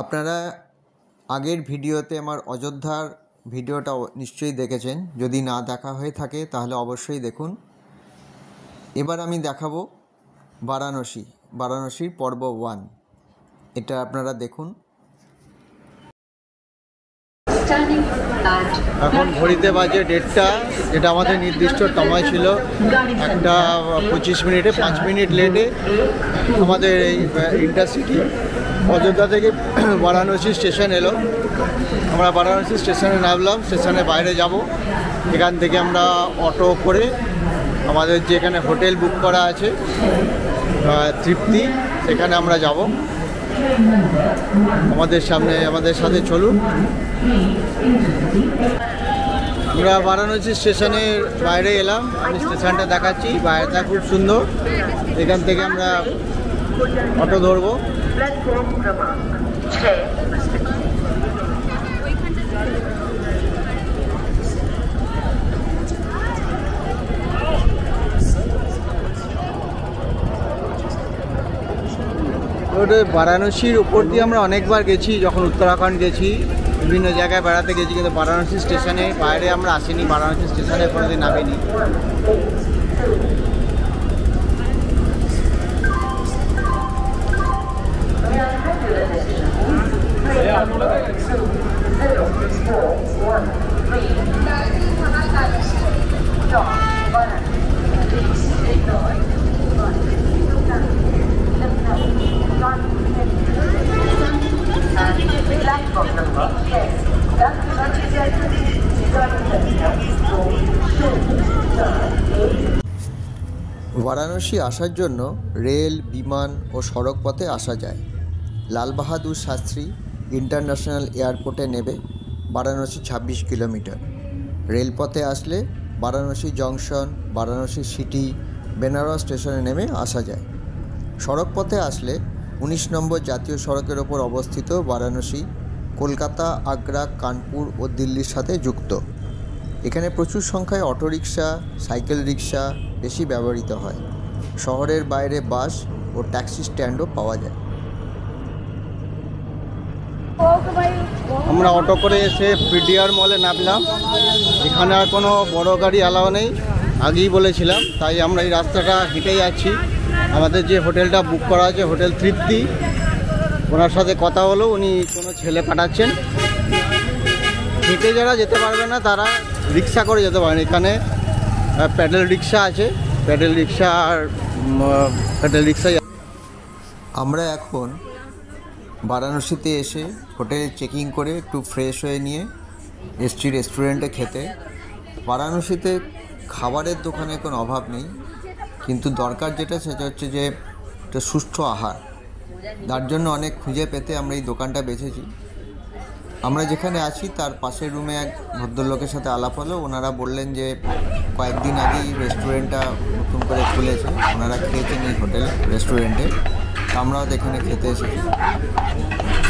আপনারা আগের ভিডিওতে আমার অযোধ্যার ভিডিওটা নিশ্চয়ই দেখেছেন। যদি না দেখা হয়ে থাকে তাহলে অবশ্যই দেখুন। এবার আমি দেখাবো বারাণসীর পর্ব 1। এটা আপনারা দেখুন। এখন ঘড়িতে বাজে 1:30, যেটা আমাদের নির্দিষ্ট সময় ছিল 1:25 মিনিটে, 5 মিনিট লেটে আমাদের এই ইন্টারসিটি অযোধ্যা থেকে বারাণসী স্টেশন এলো। আমরা বারাণসী স্টেশনে নামলাম, স্টেশনের বাইরে যাব। এখান থেকে আমরা অটো করে আমাদের যেখানে হোটেল বুক করা আছে তৃপ্তি, সেখানে আমরা যাব। আমাদের সাথে চলুন। আমরা বারাণসী স্টেশনের বাইরে এলাম। আমি স্টেশনটা দেখাচ্ছি, বাইরেটা খুব সুন্দর। এখান থেকে আমরা অটো ধরবো। বারাণসীর উপর দিয়ে আমরা অনেকবার গেছি, যখন উত্তরাখণ্ড গেছি, বিভিন্ন জায়গায় বেড়াতে গেছি, কিন্তু বারাণসী স্টেশনে বাইরে আমরা আসিনি, বারাণসী স্টেশনে কোনোদিন নামিনি। বারাণসী আসার জন্য রেল, বিমান ও সড়ক পথে আসা যায়। লাল বাহাদুর শাস্ত্রী ইন্টারন্যাশনাল এয়ারপোর্টে নেবে বারাণসী 26 কিলোমিটার। রেলপথে আসলে বারাণসী জংশন, বারাণসী সিটি, বেনারস স্টেশনে নেমে আসা যায়। সড়ক পথে আসলে 19 নম্বর জাতীয় সড়কের ওপর অবস্থিত বারাণসী কলকাতা, আগ্রা, কানপুর ও দিল্লির সাথে যুক্ত। এখানে প্রচুর সংখ্যায় অটোরিকশা, সাইকেল রিক্সা বেশি ব্যবহৃত হয়। শহরের বাইরে বাস ও ট্যাক্সি স্ট্যান্ডও পাওয়া যায়। আমরা অটো করে এসে পিডিআর মলে নামলাম। এখানে আর কোনো বড় গাড়ি অ্যালাউ নেই, আগেই বলেছিলাম, তাই আমরা এই রাস্তাটা হেঁটে যাচ্ছি। আমাদের যে হোটেলটা বুক করা আছে, হোটেল তৃপ্তি, ওনার সাথে কথা হলো, উনি কোনো ছেলে পাঠাচ্ছেন। হেঁটে যারা যেতে পারবে না তারা রিক্সা করে যেতে পারেন। এখানে প্যাডেল রিক্সা আছে, প্যাডেল রিক্সা। আমরা এখন বারাণসীতে এসে হোটেলে চেকিং করে একটু ফ্রেশ হয়ে নিয়ে এসছি রেস্টুরেন্টে খেতে। বারাণসীতে খাবারের দোকানে কোনো অভাব নেই, কিন্তু দরকার যেটা সেটা হচ্ছে যে একটা সুষ্ঠু আহার। তার জন্য অনেক খুঁজে পেতে আমরা এই দোকানটা বেছেছি। আমরা যেখানে আছি তার পাশের রুমে এক ভদ্রলোকের সাথে আলাপ হলো। ওনারা বললেন যে কয়েকদিন আগেই রেস্টুরেন্টটা নতুন করে খুলেছে, ওনারা খেয়েছেন এই রেস্টুরেন্টে। আমরাও এখানে খেতে এসেছি।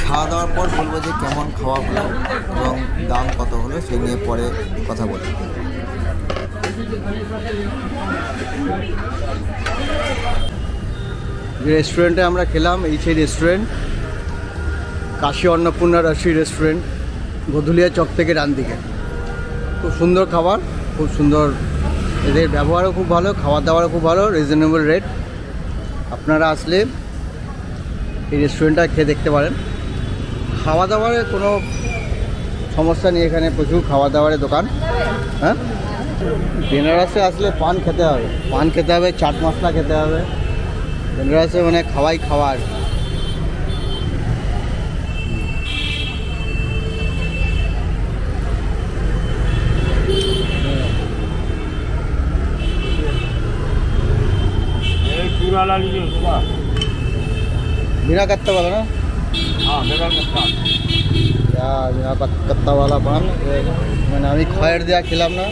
খাওয়া দাওয়ার পর বলবো যে কেমন খাওয়া হলো এবং দাম কত হলো সেই নিয়ে পরে কথা বলবো। যে রেস্টুরেন্টে আমরা খেলাম, এই সেই রেস্টুরেন্ট কাশী অন্নপূর্ণা রাশি রেস্টুরেন্ট, গধুলিয়া চক থেকে ডান দিকে। খুব সুন্দর খাবার, খুব সুন্দর, এদের ব্যবহারও খুব ভালো, খাওয়া দাওয়ারও খুব ভালো, রিজনেবল রেট। আপনারা আসলে এই রেস্টুরেন্টটা খেয়ে দেখতে পারেন। খাওয়া দাওয়ারের কোনো সমস্যা নেই, এখানে প্রচুর খাওয়া দাওয়ারের দোকান। হ্যাঁ, বেনারসে আসলে পান খেতে হবে, চাট মশলা খেতে হবে। বেনারসে মানে খাওয়ার बिना कत्ता वाला ना? हाँ, बिना कत्ता। बिना कत्ता वाला पान मैंने अभी खैर दिया खिलाम ना।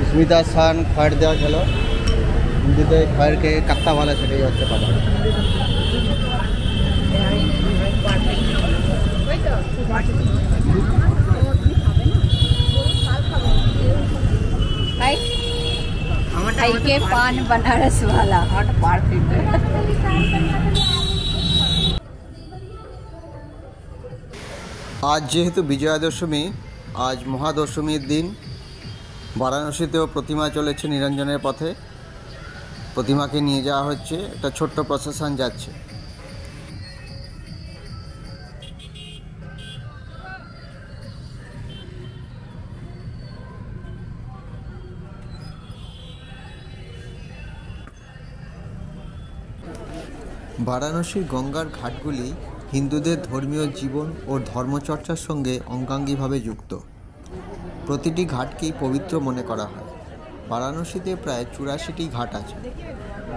स्मिता शान खैर दिया खेलो, हिंदीते खैर के कत्ता वाला से गई अच्छे पापा। खाई के पान बनारस वाला আজ যেহেতু বিজয়া দশমী, আজ মহাদশমীর দিন, বারাণসীতেও প্রতিমা চলেছে নিরঞ্জনের পথে। প্রতিমাকে নিয়ে যাওয়া হচ্ছে, একটা ছোট্ট প্রসেশন যাচ্ছে। বারাণসীর গঙ্গার ঘাটগুলি হিন্দুদের ধর্মীয় জীবন ও ধর্মচর্চার সঙ্গে অঙ্গাঙ্গিভাবে যুক্ত। প্রতিটি ঘাটকেই পবিত্র মনে করা হয়। বারাণসীতে প্রায় 84টি ঘাট আছে।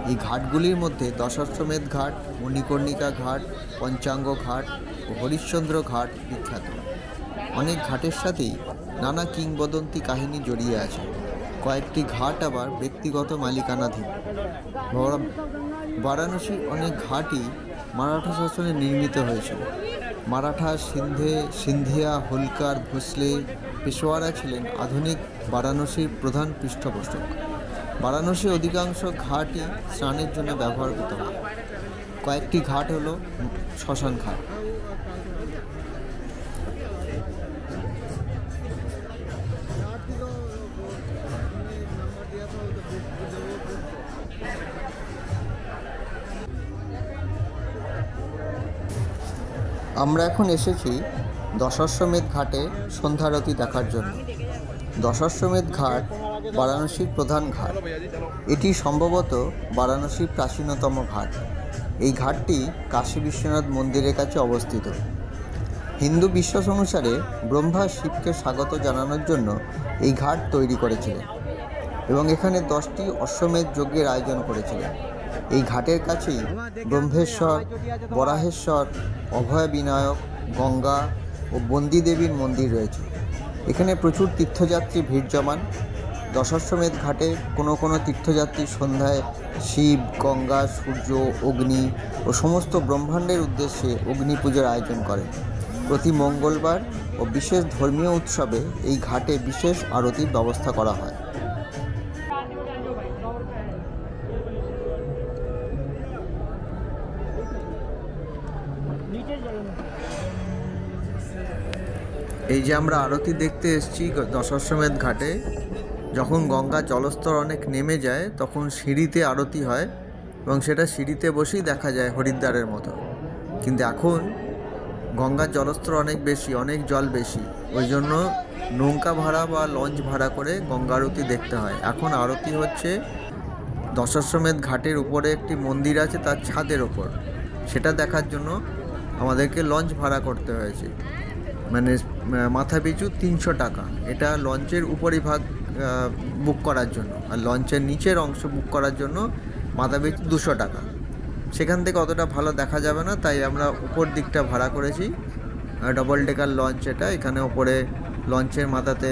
এই ঘাটগুলির মধ্যে দশাশ্বমেধ ঘাট, মণিকর্ণিকা ঘাট, পঞ্চাঙ্গ ঘাট ও হরিশ্চন্দ্র ঘাট বিখ্যাত। অনেক ঘাটের সাথেই নানা কিংবদন্তি কাহিনী জড়িয়ে আছে। কয়েকটি ঘাট আবার ব্যক্তিগত মালিকানাধীন। বারাণসীর অনেক ঘাটই মারাঠা শাসনে নির্মিত হয়েছিল। মারাঠা, সিন্ধিয়া, হোলকার, ভোসলে, পেশোয়ারা ছিলেন আধুনিক বারাণসীর প্রধান পৃষ্ঠপোষক। বারাণসীর অধিকাংশ ঘাটই স্নানের জন্য ব্যবহার হতো হয়। কয়েকটি ঘাট হলো শ্মশান ঘাট। আমরা এখন এসেছি দশাশ্বমেধ ঘাটে সন্ধ্যারতি দেখার জন্য। দশাশ্বমেধ ঘাট বারাণসীর প্রধান ঘাট। এটি সম্ভবত বারাণসীর প্রাচীনতম ঘাট। এই ঘাটটি কাশী বিশ্বনাথ মন্দিরের কাছে অবস্থিত। হিন্দু বিশ্বাস অনুসারে ব্রহ্মা শিবকে স্বাগত জানানোর জন্য এই ঘাট তৈরি করেছিলেন এবং এখানে 10টি অশ্বমেধ যজ্ঞের আয়োজন করেছিলেন। এই ঘাটের কাছেই ব্রহ্মেশ্বর, বরাহেশ্বর, অভয় বিনায়ক, গঙ্গা ও বন্দী দেবীর মন্দির রয়েছে। এখানে প্রচুর তীর্থযাত্রী ভিড় জমান। দশাশ্বমেধ ঘাটে কোনো তীর্থযাত্রী সন্ধ্যায় শিব, গঙ্গা, সূর্য, অগ্নি ও সমস্ত ব্রহ্মাণ্ডের উদ্দেশ্যে অগ্নি পুজোর আয়োজন করেন। প্রতি মঙ্গলবার ও বিশেষ ধর্মীয় উৎসবে এই ঘাটে বিশেষ আরতির ব্যবস্থা করা হয়। এই যে আমরা আরতি দেখতে এসেছি দশাশ্বমেধ ঘাটে, যখন গঙ্গা জলস্তর অনেক নেমে যায় তখন সিঁড়িতে আরতি হয় এবং সেটা সিঁড়িতে বসেই দেখা যায় হরিদ্বারের মতো। কিন্তু এখন গঙ্গার জলস্তর অনেক বেশি, অনেক জল বেশি, ওই জন্য নৌকা ভাড়া বা লঞ্চ ভাড়া করে গঙ্গা আরতি দেখতে হয়। এখন আরতি হচ্ছে দশাশ্বমেধ ঘাটের উপরে একটি মন্দির আছে, তার ছাদের ওপর। সেটা দেখার জন্য আমাদেরকে লঞ্চ ভাড়া করতে হয়েছে, মানে মাথা পিছু 300 টাকা। এটা লঞ্চের উপরিভাগ বুক করার জন্য, আর লঞ্চের নিচের অংশ বুক করার জন্য মাথা পিছু 200 টাকা। সেখান থেকে অতটা ভালো দেখা যাবে না, তাই আমরা উপর দিকটা ভাড়া করেছি। ডবল ডেকার লঞ্চ এটা। এখানে ওপরে লঞ্চের মাথাতে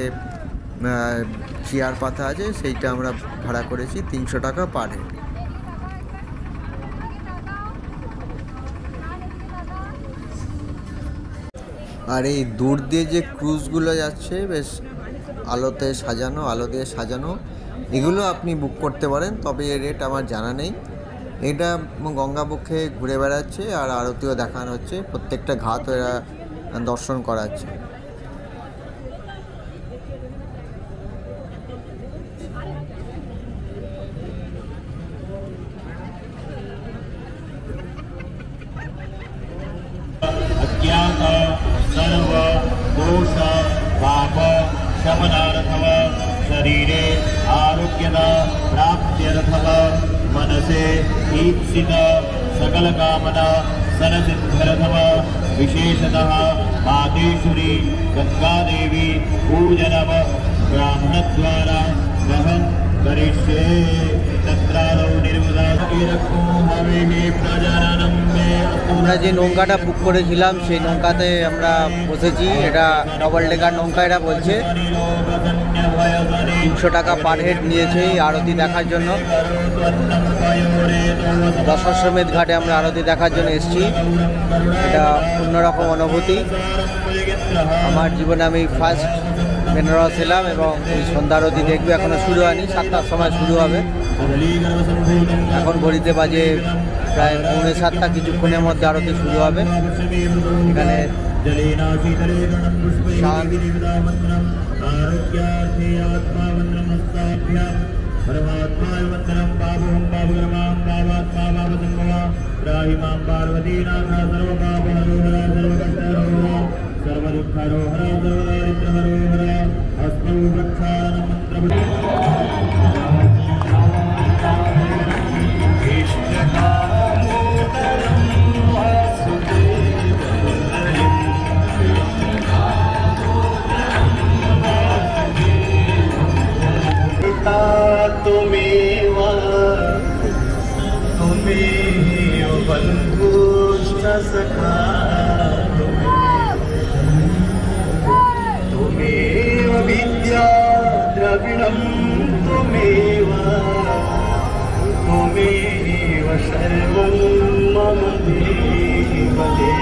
চেয়ার পাতা আছে, সেইটা আমরা ভাড়া করেছি 300 টাকা পার হেড। আর এই দূর দিয়ে যে ক্রুজগুলো যাচ্ছে বেশ আলো দিয়ে সাজানো, এগুলো আপনি বুক করতে পারেন, তবে এর রেট আমার জানা নেই। এটা গঙ্গাবক্ষে ঘুরে বেড়াচ্ছে আর আরতিও দেখানো হচ্ছে, প্রত্যেকটা ঘাট এরা দর্শন করাচ্ছে। सर्व दोष पाप शमनार्थव शरीरे आरोग्यदा प्राप्त्यर्थव मनसे ईप्सित सकल कामना सनसिद्ध्यर्थव विशेषतः मातेश्वरी गंगा देवी पूजनव ब्राह्मणद्वारा ग्रहण करिष्ये तत्रादौ निर्वदारको हवेहि प्रजननं मे। আমরা যে নৌকাটা বুক করেছিলাম সেই নৌকাতে আমরা বসেছি। এটা ডবল ডেকার নৌকা, এটা বলছে 300 টাকা পার হেড নিয়েছে এই আরতি দেখার জন্য। দশাশ্বমেধ ঘাটে আমরা আরতি দেখার জন্য এসেছি। এটা অন্যরকম অনুভূতি। আমার জীবনে আমি ফার্স্ট বেনারস এলাম এবং এই সন্ধ্যা আরতি দেখবে। এখনও শুরু হয়নি, 7টার সময় শুরু হবে। এখন ঘড়িতে বাজে প্রায় 7:30, কিছুক্ষণের মধ্যে আরতি শুরু হবে। এখানে जलेना शीतले गणं पुष्पैः विधिविधामन्त्रम् आरोग्यार्थे आत्मावन्दनं हस्ताभ्याम् परमात्माय वन्दनं पावहं पावगरमां पावात्मा पावसम्भवा त्राहि मां पार्वतीनाथ सर्वपापहरोहरा सर्वकष्टहरोहरा सर्वदुःखहरोहरा सर्वदारिद्र्यहरोहरा हस्तौ प्रक्षालनमन्त्रम् तुमेव बन्धुश्च सखा तुमेव विद्या द्रविणं तुमेव सर्वं मम देवदेव।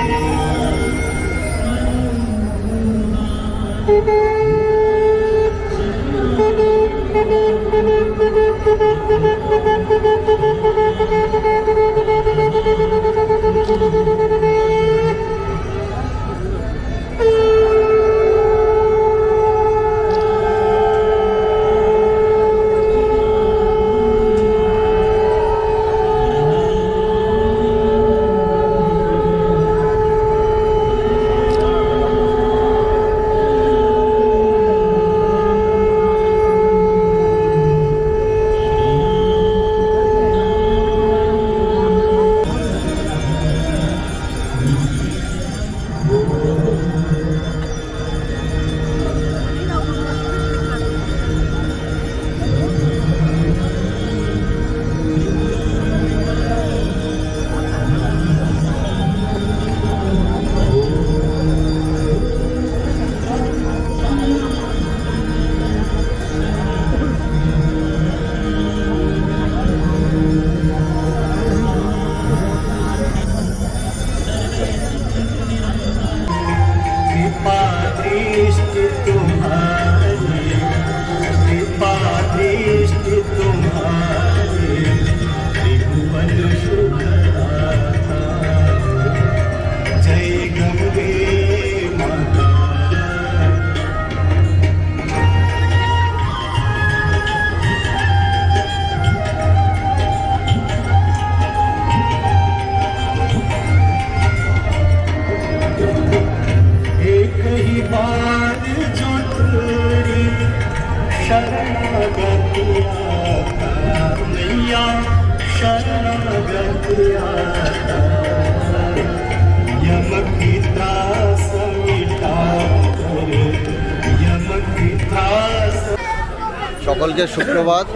সকলকে সুপ্রভাত।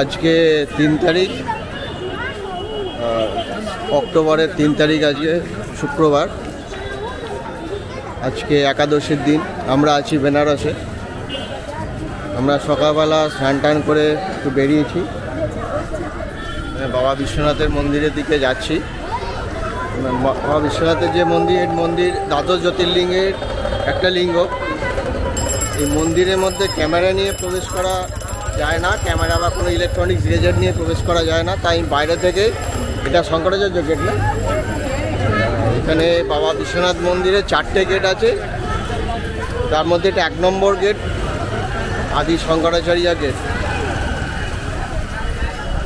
আজকে 3 তারিখ অক্টোবরের 3 তারিখ, আজকে শুক্রবার। আজকে একাদশীর দিন। আমরা আছি বেনারসে। আমরা সকালবেলা স্নান টান করে একটু বেরিয়েছি, বাবা বিশ্বনাথের মন্দিরের দিকে যাচ্ছি। বাবা বিশ্বনাথের যে মন্দির দ্বাদশ জ্যোতির্লিঙ্গের একটা লিঙ্গ। এই মন্দিরের মধ্যে ক্যামেরা নিয়ে প্রবেশ করা যায় না, ক্যামেরা বা কোনো ইলেকট্রনিক্স গেজেট নিয়ে প্রবেশ করা যায় না, তাই বাইরে থেকে, এটা শঙ্করাচার্য গেট না, এখানে বাবা বিশ্বনাথ মন্দিরে 4টে গেট আছে। তার মধ্যে এটা 1 নম্বর গেট, আদি শঙ্করাচার্য গেট।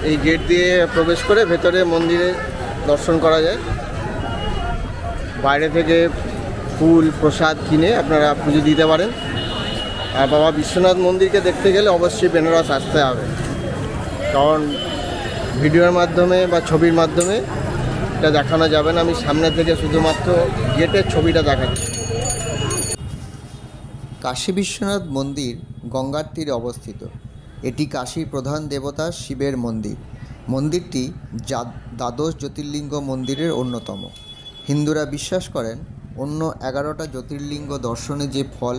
এই গেট দিয়ে প্রবেশ করে ভেতরে মন্দিরে দর্শন করা যায়। বাইরে থেকে ফুল প্রসাদ কিনে আপনারা পুজো দিতে পারেন। আর বাবা বিশ্বনাথ মন্দিরকে দেখতে গেলে অবশ্যই বেনারস আসতে হবে, কারণ ভিডিওর মাধ্যমে বা ছবির মাধ্যমে এটা দেখানো যাবে না। আমি সামনে থেকে শুধুমাত্র গেটের ছবিটা দেখাচ্ছি। কাশী বিশ্বনাথ মন্দির গঙ্গার তীরে অবস্থিত। এটি কাশীর প্রধান দেবতা শিবের মন্দির। মন্দিরটি দ্বাদশ জ্যোতির্লিঙ্গ মন্দিরের অন্যতম। হিন্দুরা বিশ্বাস করেন অন্য 11টা জ্যোতির্লিঙ্গ দর্শনে যে ফল,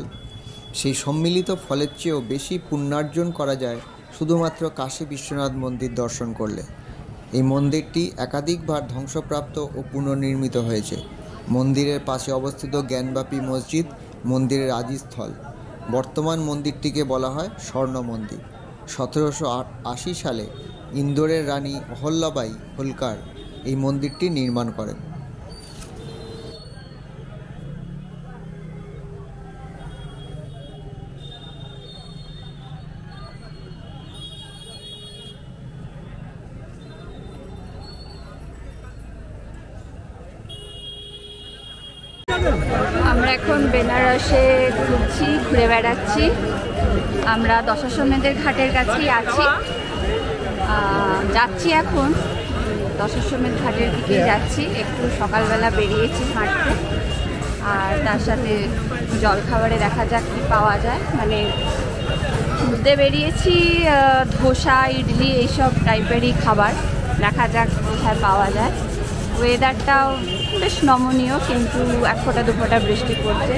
সেই সম্মিলিত ফলের চেয়েও বেশি পুণ্যার্জন করা যায় শুধুমাত্র কাশী বিশ্বনাথ মন্দির দর্শন করলে। এই মন্দিরটি একাধিকবার ধ্বংসপ্রাপ্ত ও পুনর্নির্মিত হয়েছে। মন্দিরের পাশে অবস্থিত জ্ঞানব্যাপী মসজিদ মন্দিরের আদিস্থল। বর্তমান মন্দিরটিকে বলা হয় স্বর্ণ মন্দির। 1780 সালে ইন্দোরের রানী অহল্যাবাই হোলকার এই মন্দিরটি নির্মাণ করেন। আমরা এখন বেনারসে ঘুরছি, ঘুরে বেড়াচ্ছি। আমরা দশাশ্বমেধের ঘাটের কাছেই আছি, যাচ্ছি এখন দশাশ্বমেধ ঘাটের দিকেই যাচ্ছি। একটু সকালবেলা বেরিয়েছি হাঁটতে, আর তার সাথে জলখাবারে দেখা যাক কী পাওয়া যায়। মানে ঘুরতে বেরিয়েছি, ধোসা ইডলি এইসব টাইপেরই খাবার, দেখা যাক কোথায় পাওয়া যায়। ওয়েদারটাও বেশ নমনীয়, কিন্তু এক ফোঁটা দু ফোঁটা বৃষ্টি পড়ছে,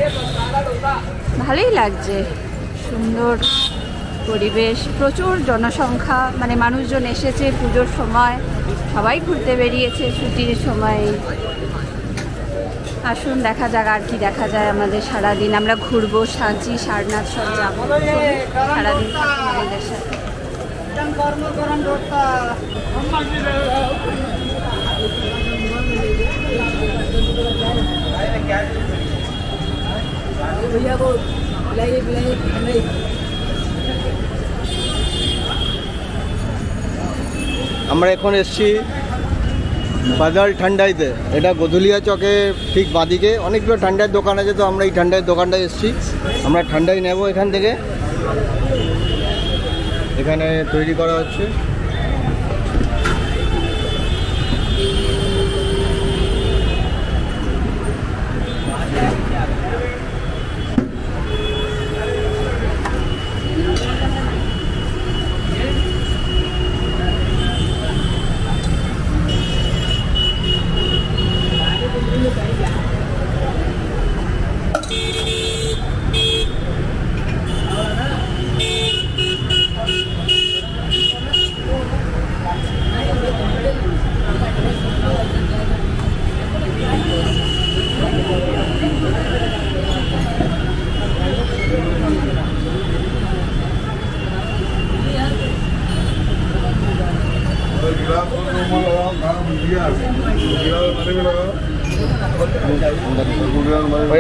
ভালোই লাগছে। সুন্দর পরিবেশ, প্রচুর জনসংখ্যা, মানে মানুষজন এসেছে পুজোর সময়, সবাই ঘুরতে বেরিয়েছে ছুটির সময়। আসুন দেখা যাক আর কি দেখা যায় আমাদের সারাদিন। আমরা ঘুরবো, সাঁচি, সারনাথ সব যাবো, সারাদিন থাকবো আমাদের সাথে। আমরা এখন এসছি বাজার ঠান্ডাইতে। এটা গধুলিয়া চকে ঠিক বাদিকে অনেকগুলো ঠান্ডার দোকান আছে, তো আমরা এই ঠান্ডার দোকানটায় এসছি। আমরা ঠান্ডাই নেব এখান থেকে, এখানে তৈরি করা হচ্ছে।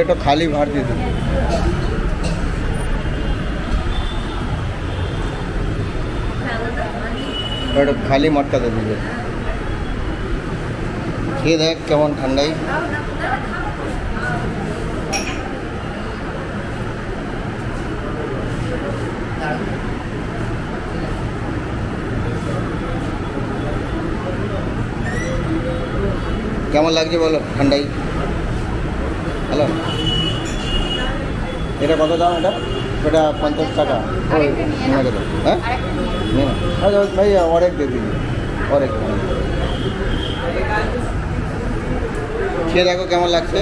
এটা খালি ভাত দিয়ে দিন। এটা খালি মটকা দিয়ে দিবে। খেয়ে দেখ কেমন ঠান্ডাই। কেমন লাগছে বলো ঠান্ডাই? হ্যালো, এটা কত দাম? এটা 50 টাকা। হ্যাঁ ভাই, অনেক দিয়ে দিন, অনেক। খেয়ে দেখো কেমন লাগছে।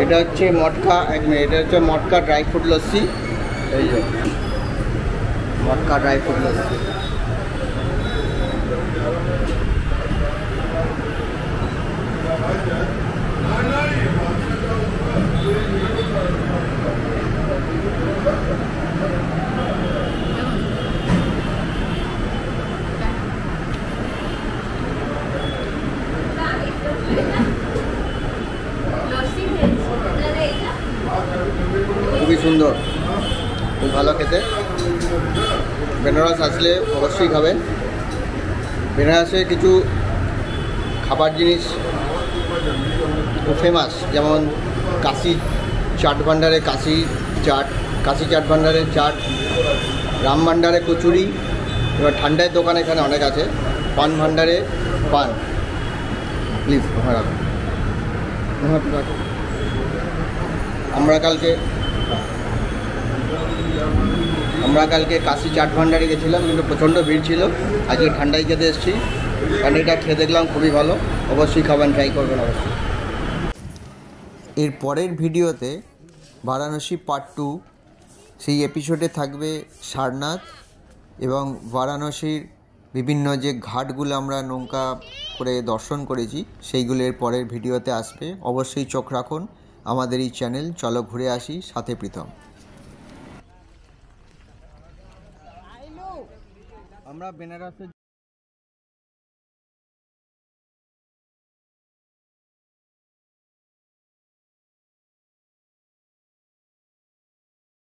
এটা হচ্ছে মটকা, এক মিনিট, এটা হচ্ছে মটকা ড্রাই ফ্রুট লস্যি। এই যে মটকা ড্রাই ফ্রুট লস্যি। খুবই সুন্দর, খুব ভালো খেতে। বেনারস আসলে অবশ্যই খাবে। বেনারসে কিছু খাবার জিনিস খুব ফেমাস, যেমন কাশি চাট ভান্ডারে কাশি চাট ভান্ডারের চাট, রাম ভান্ডারে কচুরি। এবার ঠান্ডার দোকান এখানে অনেক আছে। পান ভান্ডারে পান। প্লিজ রাখো। আমরা কালকে কাশি চাট ভান্ডারে গেছিলাম, কিন্তু প্রচণ্ড ভিড় ছিল। আজকে ঠান্ডায় খেতে এসেছি, কারণ এটা খেয়ে দেখলাম খুবই ভালো। অবশ্যই খাবেন, ট্রাই করবেন অবশ্যই। এর পরের ভিডিওতে বারাণসী পার্ট 2, সেই এপিসোডে থাকবে সারনাথ এবং বারাণসীর বিভিন্ন যে ঘাটগুলো আমরা নৌকা করে দর্শন করেছি, সেইগুলোর পরের ভিডিওতে আসবে। অবশ্যই চোখ রাখুন আমাদের এই চ্যানেল চলো ঘুরে আসি, সাথে প্রীতম। আমরা বেনারসের